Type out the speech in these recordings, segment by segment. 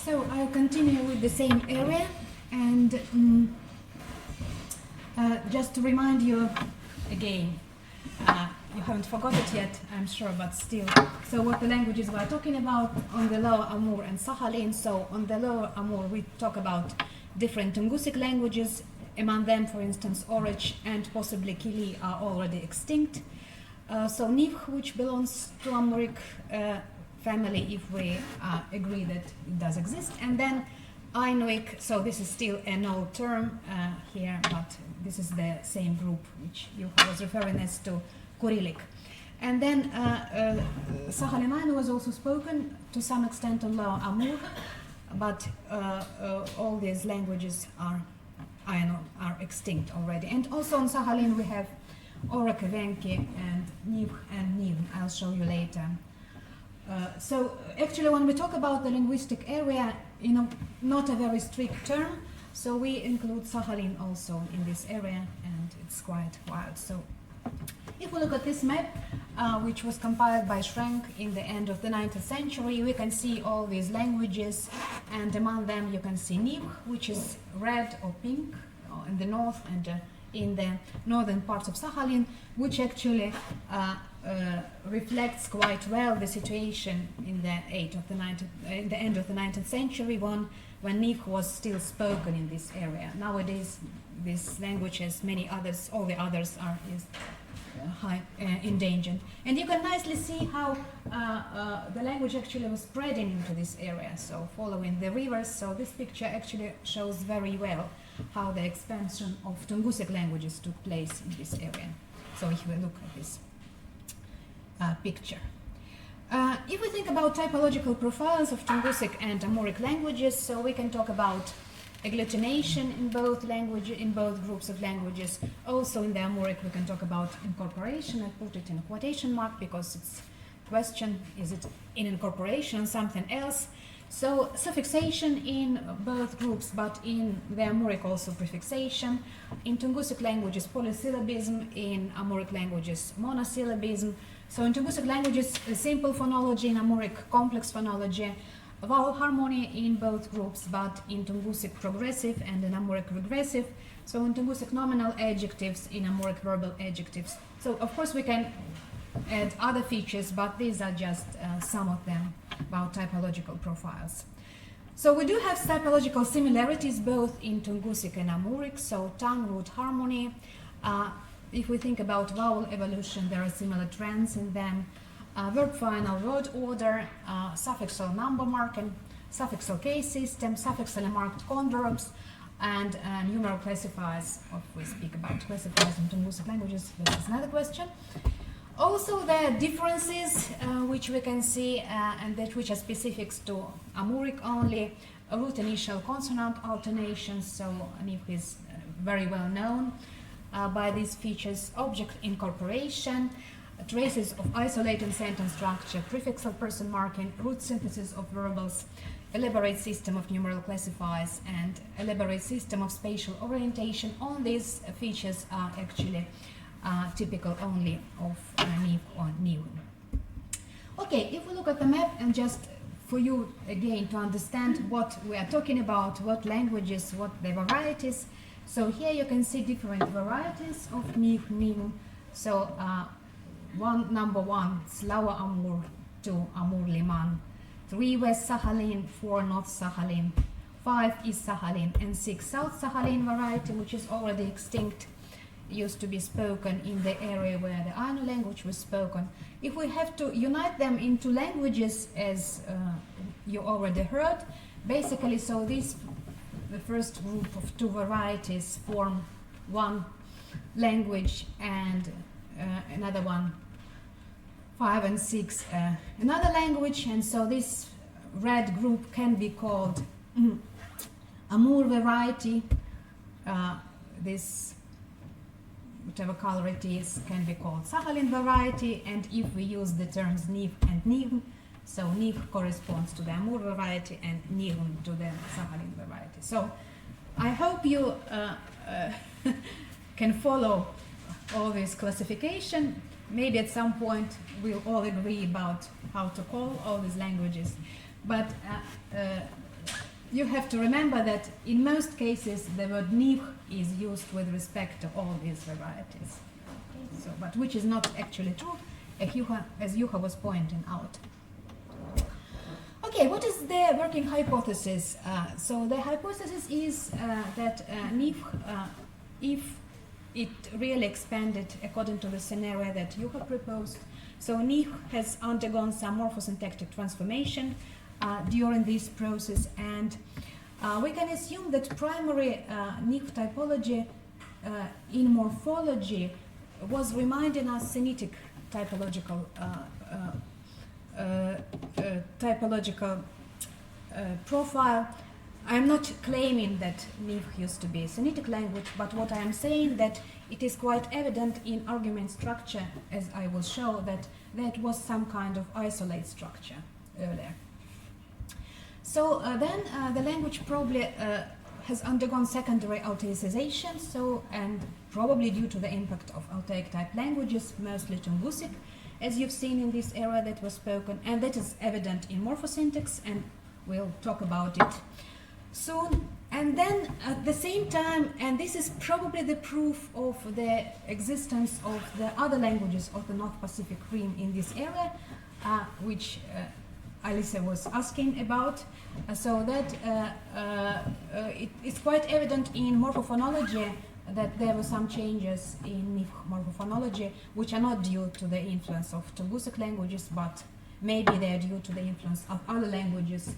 So I'll continue with the same area, and just to remind you again, you haven't forgot it yet, I'm sure, but still. So what the languages we're talking about on the Lower Amur and Sakhalin. So on the Lower Amur we talk about different Tungusic languages. Among them, for instance, Orech and possibly Kili are already extinct. So Nivkh, which belongs to Amuric family, if we agree that it does exist. And then Inuit, so this is still an old term here, but this is the same group which you was referring as to Kurillic. And then Sakhalin Ainu was also spoken to some extent on Lower Amur, but all these languages are extinct already. And also on Sakhalin we have Orech, Evenki, and Nivkh and Nivn. I'll show you later. So actually when we talk about the linguistic area, not a very strict term, so we include Sakhalin also in this area, and it's quite wild. So if we look at this map, which was compiled by Schrenk in the end of the 19th century, we can see all these languages, and among them you can see Nivkh, which is red or pink in the north and in the northern parts of Sakhalin, which actually reflects quite well the situation in the end of the 19th century when Nivkh was still spoken in this area. Nowadays, this language, as many others, all the others are endangered. And you can nicely see how the language actually was spreading into this area, so following the rivers. So this picture actually shows very well how the expansion of Tungusic languages took place in this area. So if we look at this picture. If we think about typological profiles of Tungusic and Amuric languages, so we can talk about agglutination in both groups of languages. Also in the Amuric we can talk about incorporation. I put it in a quotation mark because it's question, is it in incorporation or something else? So suffixation in both groups, but in the Amuric also prefixation. In Tungusic languages polysyllabism, in Amuric languages monosyllabism. So in Tungusic languages simple phonology, in Amuric complex phonology, vowel harmony in both groups, but in Tungusic progressive and in Amuric regressive. So in Tungusic nominal adjectives, in Amuric verbal adjectives. So of course we can add other features, but these are just some of them about typological profiles. So we do have typological similarities both in Tungusic and Amuric, so tongue root harmony. If we think about vowel evolution, there are similar trends in them. Verb final word order, suffixal number marking, suffixal case system, suffixally marked converbs, and numeral classifiers. If we speak about classifiers in Tungusic languages, this is another question. Also, there are differences which we can see, and that which are specifics to Amuric only. Root initial consonant alternations, so Nivkh is very well known by these features. Object incorporation, traces of isolated sentence structure, prefixal person marking, root synthesis of verbals, elaborate system of numeral classifiers, and elaborate system of spatial orientation. All these features are actually typical only of Nivkh or Nivn. Okay, if we look at the map, and just for you again to understand what we are talking about, what languages, what the varieties. So here you can see different varieties of Nivkh, Nivn. So number one is Lower Amur, 2 Amur Liman, 3 West Sakhalin, 4 North Sakhalin, 5 East Sakhalin, and 6 South Sakhalin variety, which is already extinct, used to be spoken in the area where the Ainu language was spoken. If we have to unite them into languages, as you already heard, basically, so the first group of 2 varieties form one language, and another one, 5 and 6, another language. And so this red group can be called Amur variety. This, whatever color it is, can be called Sakhalin variety. And if we use the terms Nivkh and Nivn, so Nivkh corresponds to the Amur variety and Nivn to the Sakhalin variety. So I hope you can follow all this classification. Maybe at some point we'll all agree about how to call all these languages. But you have to remember that in most cases the word Nivkh is used with respect to all these varieties. Okay, so, but which is not actually true, as Juha was pointing out. Okay, what is the working hypothesis? So the hypothesis is that Nivkh, if it really expanded according to the scenario that you have proposed, so Nivkh has undergone some morphosyntactic transformation during this process, and we can assume that primary Nivkh typology in morphology was reminding us Semitic typological profile. I'm not claiming that Nivkh used to be a Semitic language, but what I am saying that it is quite evident in argument structure, as I will show, that that was some kind of isolate structure earlier. So then the language probably has undergone secondary authorization, so, and probably due to the impact of Altaic type languages, mostly Tungusic, as you've seen in this area that was spoken, and that is evident in morphosyntax, and we'll talk about it soon. And then at the same time, and this is probably the proof of the existence of the other languages of the North Pacific Rim in this area, which Alisa was asking about, so that it's quite evident in morphophonology that there were some changes in Nivkh morphophonology, which are not due to the influence of Tungusic languages, but maybe they are due to the influence of other languages,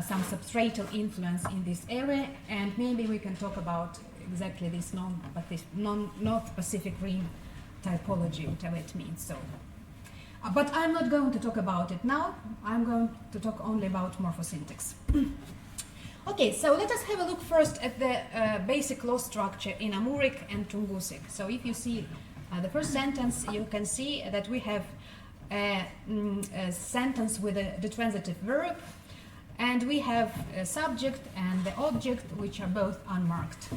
some substratal influence in this area, and maybe we can talk about exactly this North Pacific Rim typology, whatever it means. So, but I'm not going to talk about it now. I'm going to talk only about morphosyntax. Okay, so let us have a look first at the basic law structure in Amuric and Tungusic. So if you see the first sentence, you can see that we have a sentence with a detransitive verb, and we have a subject and the object, which are both unmarked.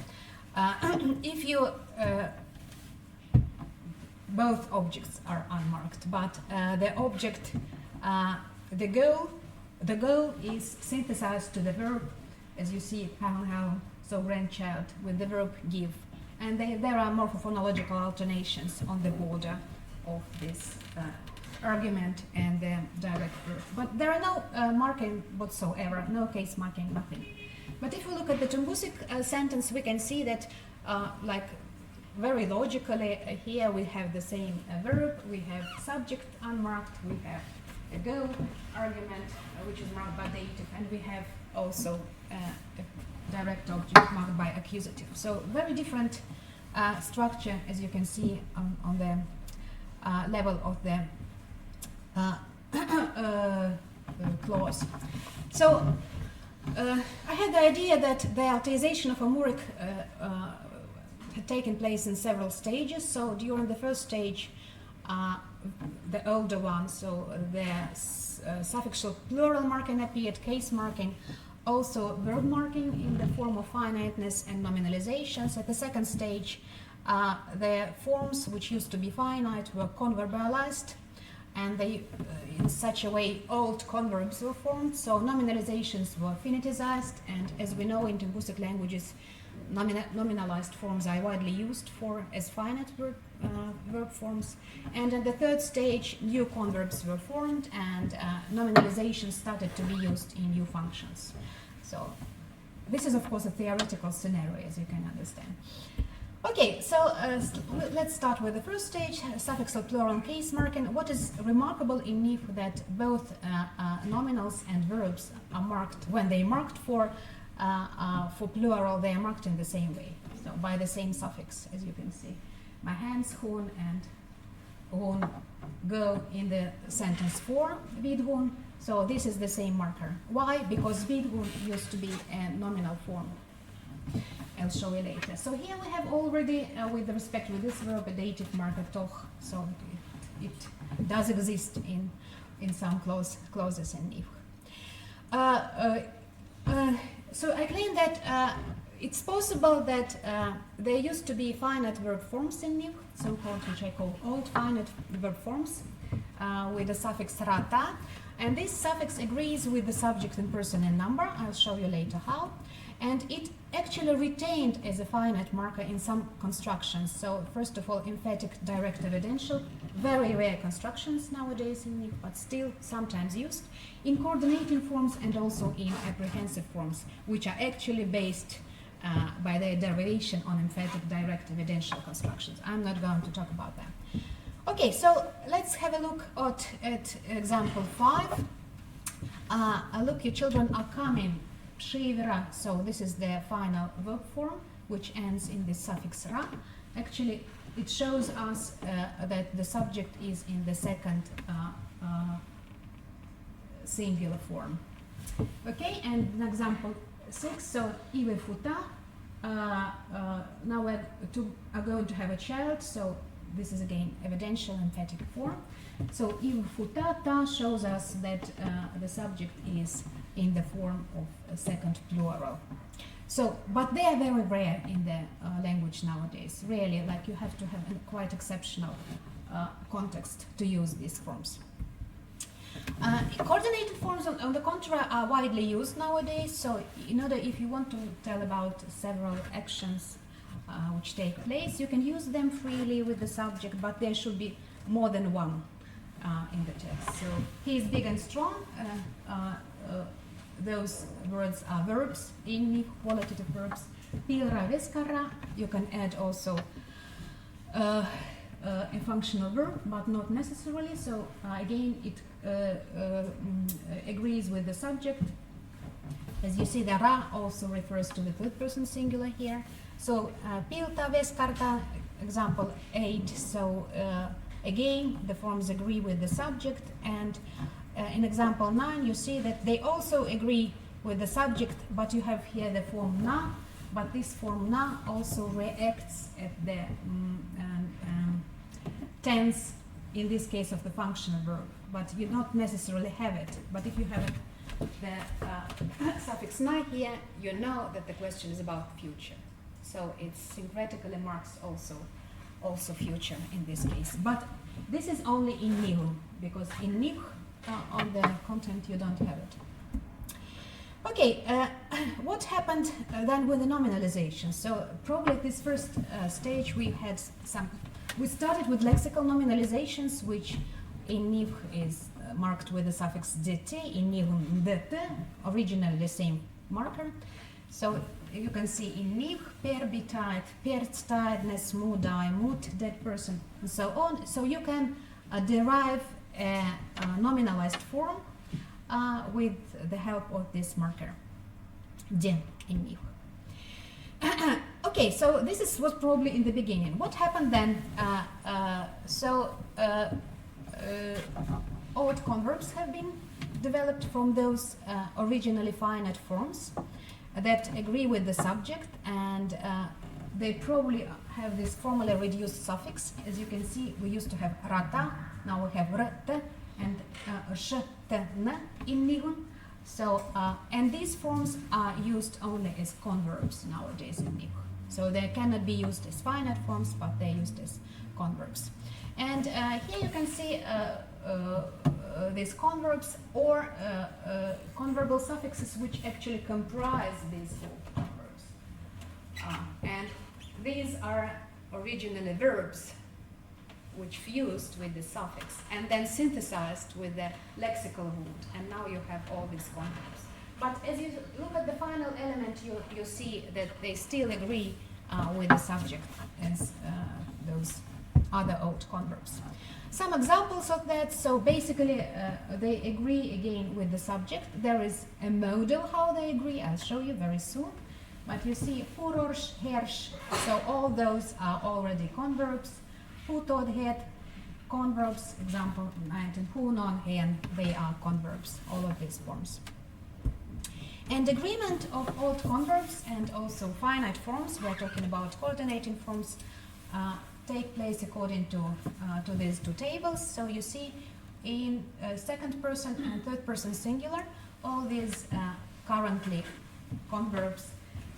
If you both objects are unmarked, but the object, the goal is synthesized to the verb, as you see, how, so grandchild, with the verb give. And there are morphophonological alternations on the border of this argument and the direct verb. But there are no marking whatsoever, no case marking, nothing. But if we look at the Tungusic sentence, we can see that, like, very logically, here we have the same verb, we have subject unmarked, we have a go argument, which is marked by dative, and we have also a direct object marked by accusative. So very different structure, as you can see on the level of the clause. So I had the idea that the authorization of Amuric had taken place in several stages. So during the first stage, the older one, so the suffixal plural marking appeared, case marking, also verb marking in the form of finiteness and nominalizations. At the second stage, the forms which used to be finite were converbalized, and they, in such a way, old converbs were formed, so nominalizations were finitized, and as we know in Tungusic languages, nominalized forms are widely used as finite verb forms. And at the third stage, new converbs were formed, and nominalizations started to be used in new functions. So this is, of course, a theoretical scenario, as you can understand. Okay, so let's start with the first stage, suffixal plural and case marking. What is remarkable in Nivkh that both nominals and verbs are marked, when they marked for plural, they are marked in the same way, so by the same suffix, as you can see. My hands, hon, and hon go in the sentence form, vidhon, so this is the same marker. Why? Because vidhon used to be a nominal form. I'll show you later. So here we have already, with respect with this verb, a dative marker toch, so it does exist in some clauses in Nivkh. So I claim that it's possible that there used to be finite verb forms in Nivkh, so-called, which I call old finite verb forms, with the suffix rata, And this suffix agrees with the subject in person and number. I'll show you later how. And it actually retained as a finite marker in some constructions. So first of all, emphatic direct evidential, very rare constructions nowadays in Nivkh, but still sometimes used, in coordinating forms and also in apprehensive forms, which are actually based by their derivation on emphatic direct evidential constructions. I'm not going to talk about that. Okay, so let's have a look at example 5. Look, your children are coming. Shivra, so this is the final verb form, which ends in the suffix ra. Actually, it shows us that the subject is in the second singular form. Okay, and in example 6, so ive futa. Now we're going to have a child, so this is again evidential emphatic form. So ive futata shows us that the subject is in the form of a second plural. So, but they are very rare in the language nowadays. Really, like you have to have a quite exceptional context to use these forms. Coordinated forms, on the contrary, are widely used nowadays. So, in order, if you want to tell about several actions which take place, you can use them freely with the subject, but there should be more than one in the text. So, he is big and strong. Those words are verbs in Nivkh, qualitative verbs. Pilra veskara, you can add also a functional verb, but not necessarily. So again, it agrees with the subject. As you see, the ra also refers to the third person singular here. So pilta veskarta, example 8. So again, the forms agree with the subject, and in example 9, you see that they also agree with the subject, but you have here the form na, but this form na also reacts at the tense, in this case of the functional verb, but you don't necessarily have it. But if you have the suffix na here, you know that the question is about the future. So it syncretically marks also future in this case. But this is only in Nivkh, because in Nivkh, on the content you don't have it. Okay, what happened then with the nominalization? So probably at this first stage we started with lexical nominalizations, which in Nivkh is marked with the suffix dt, in Nivkh dt, originally the same marker. So you can see in Nivkh, per bitite, per tiredness, moodai, mood, dead person, and so on. So you can derive a nominalized form with the help of this marker, din, in Nivkh. Okay, so this was probably in the beginning. What happened then? Old converbs have been developed from those originally finite forms that agree with the subject, and they probably have this formally reduced suffix. As you can see, we used to have rata, now we have rt and shtn in Nivkh. So, and these forms are used only as converbs nowadays in Nivkh. So they cannot be used as finite forms, but they're used as converbs. And here you can see these converbs or converbal suffixes which actually comprise these four converbs. And these are originally verbs which fused with the suffix and then synthesized with the lexical root, and now you have all these converbs. But as you look at the final element, you see that they still agree with the subject as those other old converbs. Some examples of that, so basically they agree again with the subject. There is a model how they agree, I'll show you very soon. But you see furorsh, hersh, so all those are already converbs. Futod, het, converbs, example 19, hunon, hen, they are converbs, all of these forms. And agreement of old converbs and also finite forms, we're talking about coordinating forms, take place according to these two tables. So you see in second person and third person singular, all these currently converbs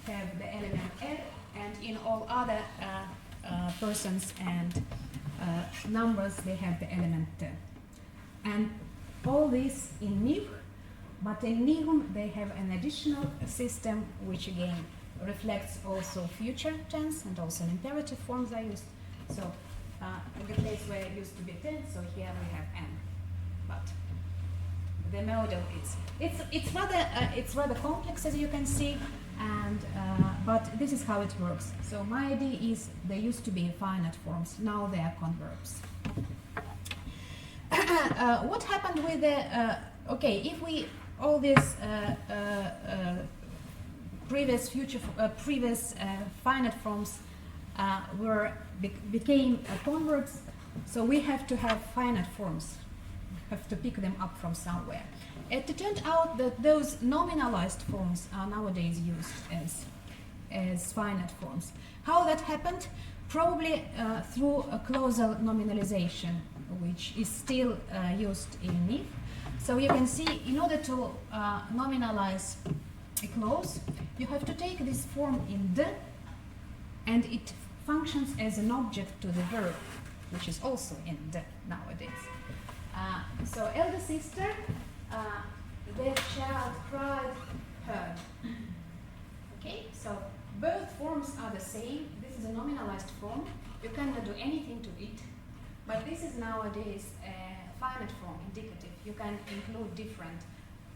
have the element er, and in all other persons and numbers they have the element te. And all this in Nivkh, but in Nihum they have an additional system which again reflects also future tense and also imperative forms are used. So in the place where it used to be tense, so here we have n. But the model is it's rather complex, as you can see, and but this is how it works. So my idea is they used to be finite forms, now they are converbs. What happened with the okay? If we all these previous finite forms became converbs, so we have to have finite forms. Have to pick them up from somewhere. It turned out that those nominalized forms are nowadays used as finite forms. How that happened? Probably through a clausal nominalization, which is still used in Nivkh. So you can see, in order to nominalize a clause, you have to take this form in d, and it functions as an object to the verb, which is also in d nowadays. So elder sister, their child cried, heard. Okay, so both forms are the same. This is a nominalized form. You cannot do anything to it, but this is nowadays a finite form, indicative. You can include different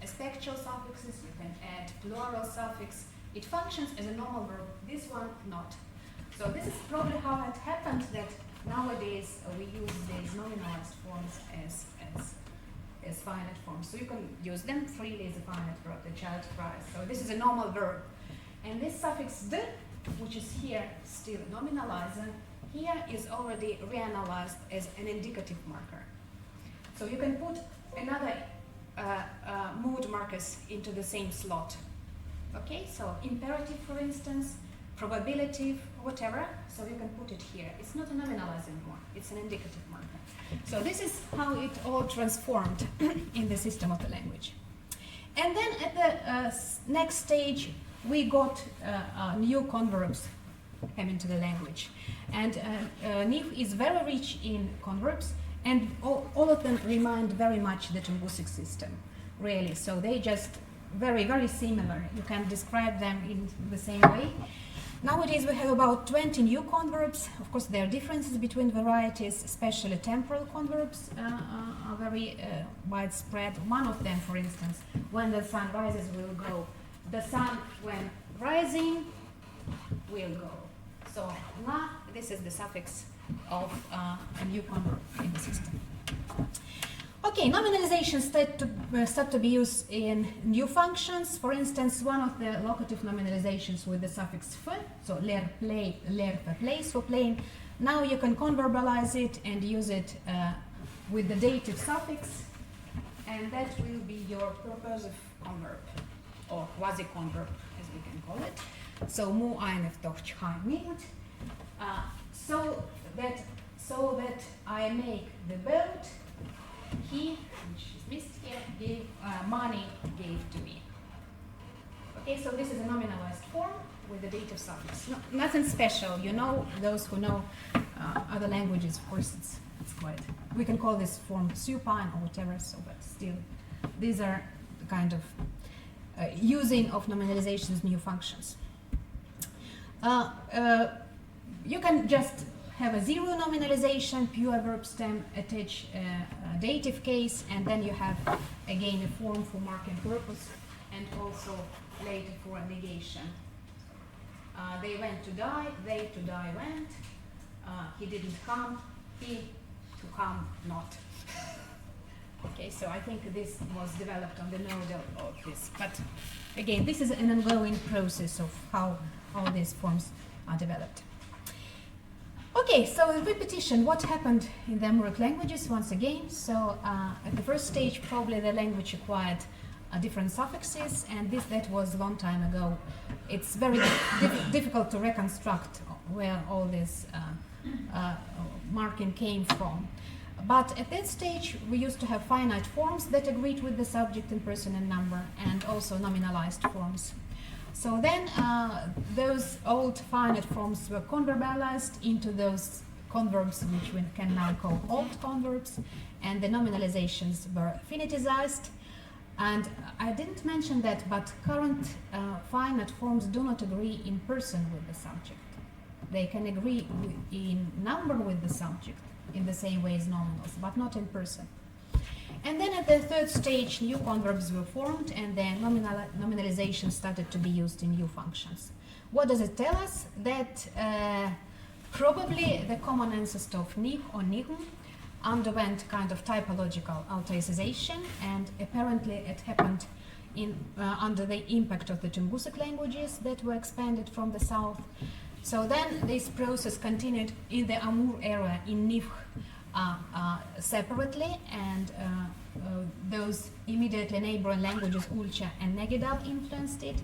aspectual suffixes, you can add plural suffix. It functions as a normal verb, this one not. So this is probably how it happened that nowadays we use these nominalized forms as finite forms. So you can use them freely as a finite verb, the child cries. So this is a normal verb. And this suffix d, which is here still nominalizer, here is already reanalyzed as an indicative marker. So you can put another mood markers into the same slot. Okay, so imperative, for instance, probability, whatever, so you can put it here. It's not a nominalizer anymore, it's an indicative marker. So this is how it all transformed in the system of the language. And then at the next stage, we got new converbs came into the language. And Nivkh is very rich in converbs, and all of them remind very much the Tungusic system, really. So they just very, very similar. You can describe them in the same way. Nowadays we have about 20 new converbs. Of course, there are differences between varieties, especially temporal converbs are very widespread. One of them, for instance, when the sun rises, will go. The sun, when rising, will go. So na, this is the suffix of a new converb in the system. Okay, nominalization start to be used in new functions. For instance, one of the locative nominalizations with the suffix f, so ler for place, for plane. Now you can converbalize it and use it with the dative suffix, and that will be your purposive converb, or quasi-converb, as we can call it. So mu einef doch nicht. So that I make the boat. He, which is missed here, gave money, gave to me. Okay, so this is a nominalized form with the dative suffix. No, nothing special, you know, those who know other languages, of course, it's quite, we can call this form supine or whatever, so, but still, these are the kind of using of nominalization's new functions. You can just have a zero nominalization, pure verb stem, attach a dative case, and then you have again a form for marking purpose and also later for a negation. They went to die, they to die went, he didn't come, he to come not. Okay, so I think this was developed on the model of this, but again, this is an ongoing process of how all these forms are developed. Okay, so in repetition, what happened in the Amuric languages once again? So at the first stage, probably the language acquired different suffixes, and that was a long time ago. It's very difficult to reconstruct where all this marking came from. But at that stage, we used to have finite forms that agreed with the subject and person and number, and also nominalized forms. So then those old finite forms were converbalized into those converbs, which we can now call old converbs. and the nominalizations were finitized. And I didn't mention that, but current finite forms do not agree in person with the subject. They can agree in number with the subject in the same way as nominals, but not in person. And then at the third stage, new converbs were formed, and then nominalization started to be used in new functions. What does it tell us? That probably the common ancestor of Nivkh or Nivkh underwent kind of typological authorization, and apparently it happened under the impact of the Tungusic languages that were expanded from the south. So then this process continued in the Amur area in Nivkh separately, and those immediately neighboring languages, Ulcha and Negidal, influenced it.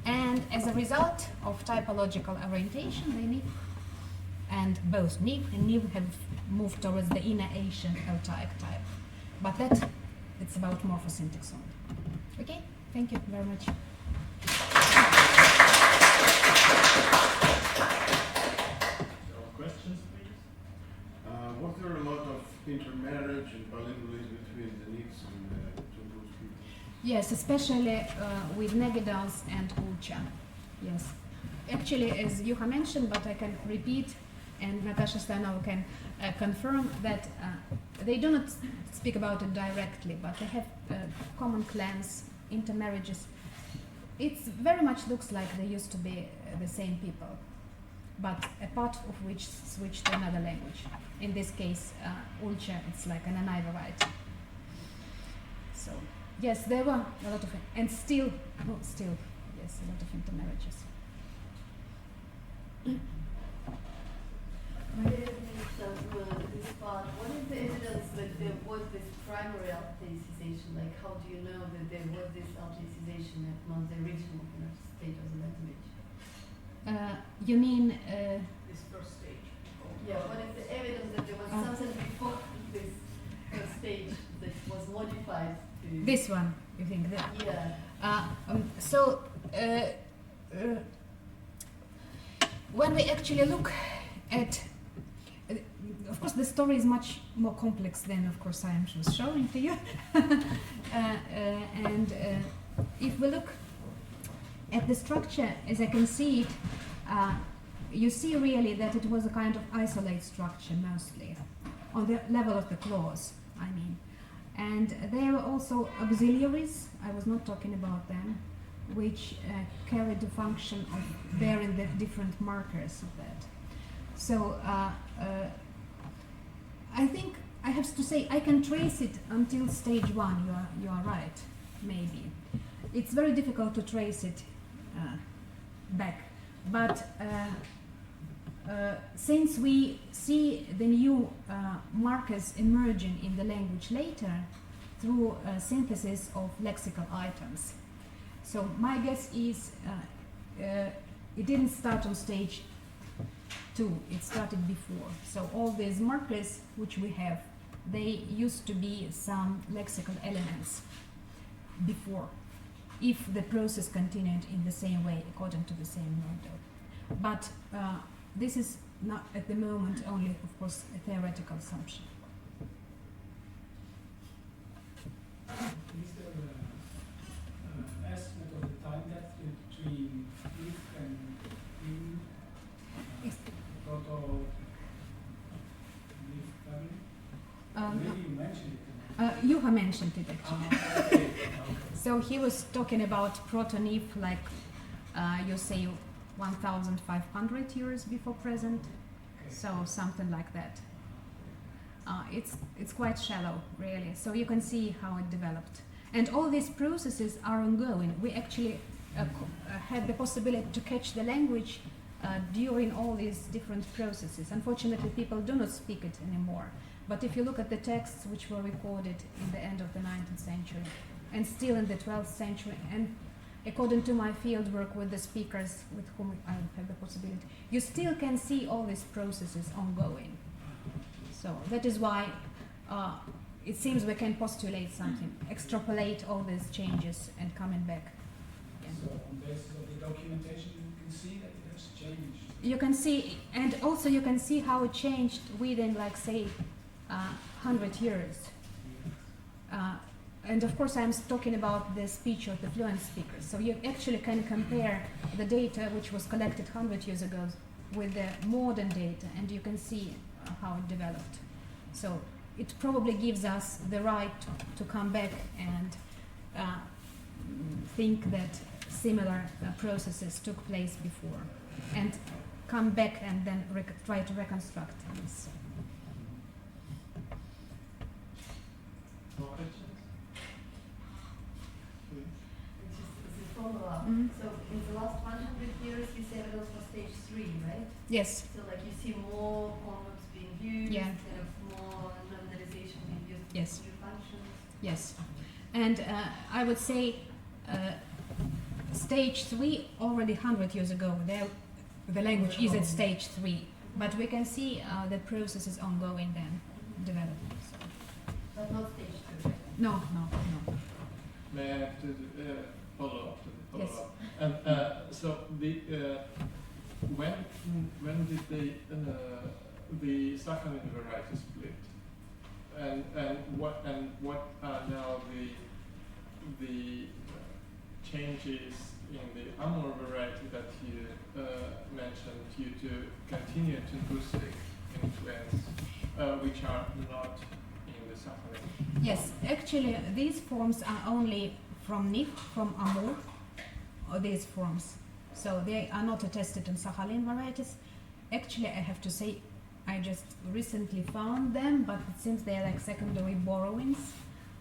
And as a result of typological orientation, the Nivkh and both Nivkh and Nivkh have moved towards the inner Asian Altaic type. But that, it's about morphosyntax only. Okay, thank you very much. Questions, please? Was there a lot of intermarriage and bilingualism between the Nivkhs and the Tungus people? Yes, especially with Negidals and Ulcha. Yes. Actually, as Juha mentioned, but I can repeat, and Natasha Stanova can confirm that they do not speak about it directly, but they have common clans, intermarriages. It very much looks like they used to be the same people, but a part of which switched to another language. In this case, Ulcha, it's like an Anai variety. So, yes, there were a lot of, and still, yes, a lot of intermarriages. This part, what is the evidence that there was this primary authorization? Like, how do you know that there was this authorization and not the original kind of state of the language? You mean? This first stage. Yeah, what is the evidence that there was something before this first stage that was modified to... This one, you think that? Yeah. When we actually look at, of course, the story is much more complex than, of course, I am just showing to you. If we look at the structure, as I can see it, you see really that it was a kind of isolate structure mostly, on the level of the clause, I mean. And there were also auxiliaries, I was not talking about them, which carried the function of bearing the different markers of that. So I think I have to say I can trace it until stage one. You are right, maybe. It's very difficult to trace it back, but since we see the new markers emerging in the language later through synthesis of lexical items. So my guess is it didn't start on stage 2, it started before. So all these markers which we have, they used to be some lexical elements before, if the process continued in the same way according to the same model. But this is not at the moment only, of course, a theoretical assumption. Is there an estimate of the time depth between Nivkh and proto-Nivkh family? Maybe you mentioned it. Juha mentioned it actually. Okay. So he was talking about proto-Nivkh, like you say 1,500 years before present, so something like that. It's quite shallow, really. So you can see how it developed, and all these processes are ongoing. We actually had the possibility to catch the language during all these different processes. Unfortunately, people do not speak it anymore. But if you look at the texts which were recorded in the end of the 19th century and still in the 12th century, and according to my field work with the speakers with whom I have the possibility, you still can see all these processes ongoing. So that is why it seems we can postulate something, extrapolate all these changes and coming back. Yeah. So on the basis of the documentation, you can see that it has changed. You can see, and also you can see how it changed within, like, say, 100 years. And of course, I'm talking about the speech of the fluent speakers. So you actually can compare the data which was collected 100 years ago with the modern data, and you can see how it developed. So it probably gives us the right to come back and think that similar processes took place before, and come back and then try to reconstruct this. More questions? It's a follow-up. Mhm. So in the last 100 years, you say evidence for stage 3, right? Yes. So like you see more concepts being used, Yeah. kind of more nominalization being used Yes. for new functions. Yes, and I would say stage 3 already 100 years ago. The language is at stage 3, but we can see the process is ongoing then, developing. So. But not stage 2. No, no, no. May I have to follow up to the Yes. follow-up? And so when did the Sakhalin variety split? And what are now the changes in the Amur variety that you mentioned due to continued linguistic influence, which are not in the Sakhalin? Yes, actually, these forms are only from Nivkh, from Amur, or these forms. So they are not attested in Sakhalin varieties. Actually, I have to say, I just recently found them, but it seems they are like secondary borrowings.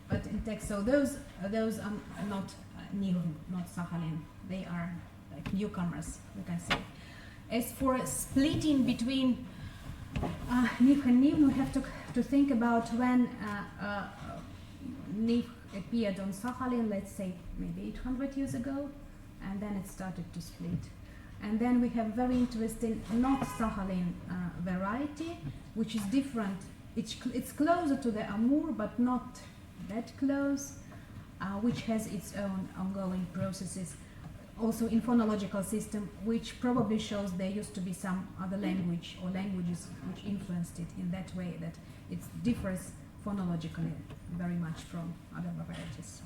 But in text, so those are not new, not Sakhalin. They are like newcomers, you can say. As for splitting between Nivkh and Nivkh, we have to think about when Nivkh appeared on Sakhalin, let's say maybe 800 years ago, and then it started to split. And then we have very interesting not Sakhalin variety, which is different. It's closer to the Amur, but not that close, which has its own ongoing processes. Also in phonological system, which probably shows there used to be some other language or languages which influenced it in that way, that it differs phonologically very much from other varieties.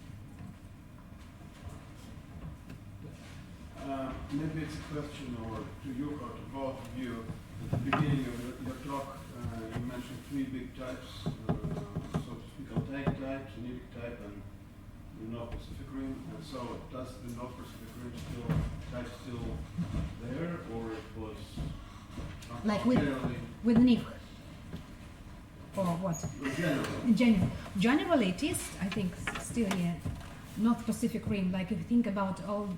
Maybe it's a question or to you or to both of you. At the beginning of your talk, you mentioned 3 big types, so to speak, Altaic type, Nivkh type, and the North Pacific Rim. And so, does the North Pacific Rim still there, or it was Like generally? with Nivkh, or what? Generally. Generally, it is, I think, still here. North Pacific Rim, like if you think about all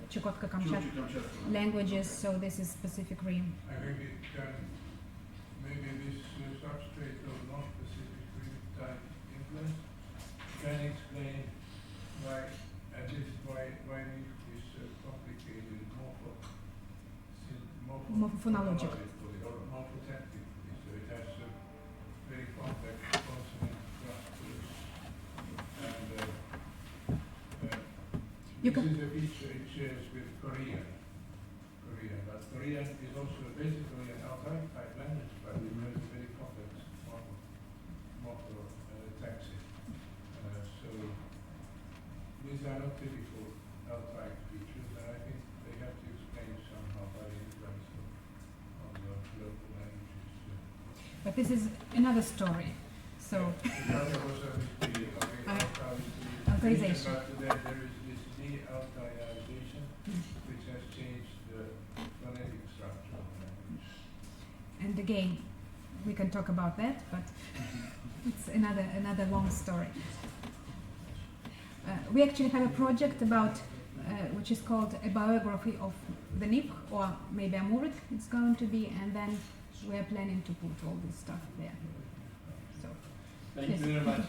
Chukotka-Kamchatka languages, so this is Pacific Rim. I think it can, maybe this substrate of North Pacific Rim type influence can explain why, at least why Nivkh is complicated Morphosyntactic. or morphosyntactically. So it has a very complex consonant clusters, and You this can- is a feature it shares with Korean. But Korean is also basically an Altai type language, but it has a very complex morphotaxis. So these are not typical Altai features, and I think they have to explain somehow by the influence of the local languages. But this is another story. So, The other was obviously authorization. But there is this de-Altaization, which has changed the phonetic structure of the language. and again, we can talk about that, but it's another long story. We actually have a project about, which is called a biography of the Nivkh, or maybe Amuric it's going to be, and then we are planning to put all this stuff there. So, Thank Yes. you very much.